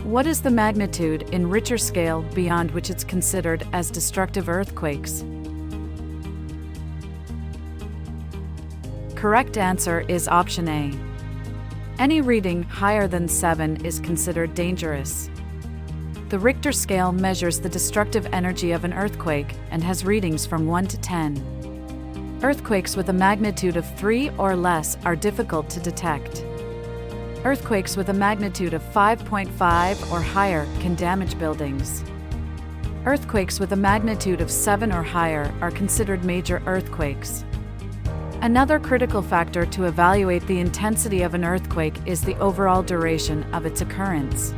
What is the magnitude in Richter scale beyond which it's considered as destructive earthquakes? Correct answer is option A. Any reading higher than 7 is considered dangerous. The Richter scale measures the destructive energy of an earthquake and has readings from 1 to 10. Earthquakes with a magnitude of 3 or less are difficult to detect. Earthquakes with a magnitude of 5.5 or higher can damage buildings. Earthquakes with a magnitude of 7 or higher are considered major earthquakes. Another critical factor to evaluate the intensity of an earthquake is the overall duration of its occurrence.